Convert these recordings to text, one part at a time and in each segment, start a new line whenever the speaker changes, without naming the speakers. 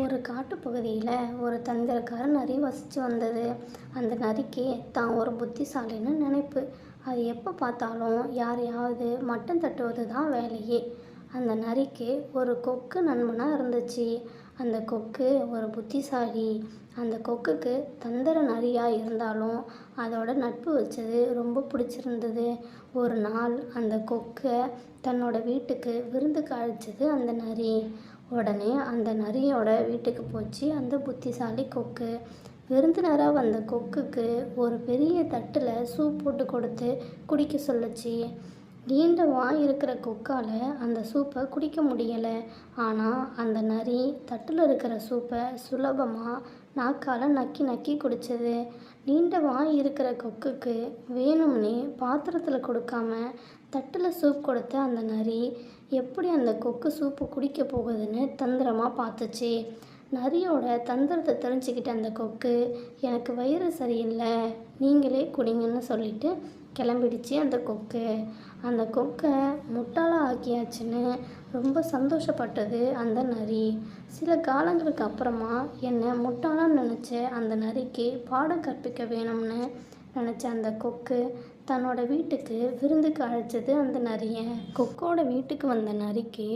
ஒரு காட்டுப்பகுதியில் ஒரு தந்திரக்கார நரி வசித்து வந்தது. அந்த நரிக்கு தான் ஒரு புத்திசாலின்னு நினைப்பு. அது எப்போ பார்த்தாலும் யாரையாவது மட்டம் தட்டுவது தான் வேலையே. அந்த நரிக்கு ஒரு கொக்கு நண்பனாக இருந்துச்சு. அந்த கொக்கு ஒரு புத்திசாலி. அந்த கொக்குக்கு தந்திர நரியாக இருந்தாலும் அதோட நட்பு வச்சது ரொம்ப பிடிச்சிருந்தது. ஒரு நாள் அந்த கொக்கை தன்னோட வீட்டுக்கு விருந்துக்கு அழைச்சது அந்த நரி. உடனே அந்த நரியோட வீட்டுக்கு போச்சு அந்த புத்திசாலி கொக்கு. விருந்தினராக வந்த கொக்குக்கு ஒரு பெரிய தட்டில் சூப் போட்டு கொடுத்து குடிக்க சொல்லுச்சு. நீண்ட வாய் இருக்கிற கொக்கால் அந்த சூப்பை குடிக்க முடியலை. ஆனால் அந்த நரி தட்டில் இருக்கிற சூப்பை சுலபமாக நாக்கால் நக்கி நக்கி குடிச்சது. நீண்ட வாய் இருக்கிற கொக்குக்கு வேணும்னே பாத்திரத்தில் கொடுக்காம தட்டில் சூப் கொடுத்த அந்த நரி எப்படி அந்த கொக்கு சூப்பு குடிக்க போகுதுன்னு தந்திரமாக பார்த்துச்சு. நரியோட தந்திரத்தை தெரிஞ்சுக்கிட்ட அந்த கொக்கு, எனக்கு வயிறு சரியில்லை, நீங்களே குடிங்கன்னு சொல்லிட்டு கிளம்பிடுச்சு அந்த கொக்கு. அந்த கொக்கை முட்டாளாக ஆக்கியாச்சுன்னு ரொம்ப சந்தோஷப்பட்டது அந்த நரி. சில காலங்களுக்கு அப்புறமா என்னை முட்டாளான்னு நினச்ச அந்த நரிக்கு பாடம் கற்பிக்க வேணும்னு நினச்ச அந்த கொக்கு தன்னோட வீட்டுக்கு விருந்துக்கு அழைச்சது அந்த நரியை. கொக்கோட வீட்டுக்கு வந்த நரிக்கு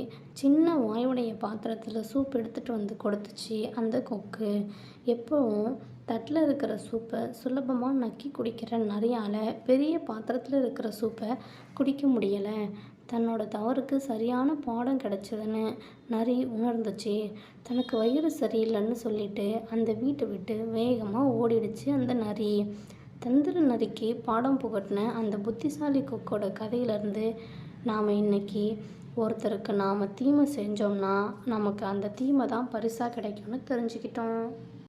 சின்ன வாயுடைய பாத்திரத்தில் சூப் எடுத்துகிட்டு வந்து கொடுத்துச்சு அந்த கொக்கு. எப்பவும் தட்டில் இருக்கிற சூப்பை சுலபமாக நக்கி குடிக்கிற நரியால் பெரிய பாத்திரத்தில் இருக்கிற சூப்பை குடிக்க முடியலை. தன்னோட தவறுக்கு சரியான பாடம் கிடைச்சதுன்னு நரி உணர்ந்துச்சு. தனக்கு வயிறு சரியில்லைன்னு சொல்லிட்டு அந்த வீட்டை விட்டு வேகமாக ஓடிடுச்சு அந்த நரி. தந்திர நரிக்கு பாடம் புகட்டின அந்த புத்திசாலி கொக்கோட கதையிலேருந்து நாம் இன்னைக்கு ஒருத்தருக்கு நாம் தீமை செஞ்சோம்னா நமக்கு அந்த தீமை தான் பரிசாக கிடைக்கும்னு தெரிஞ்சுக்கிட்டோம்.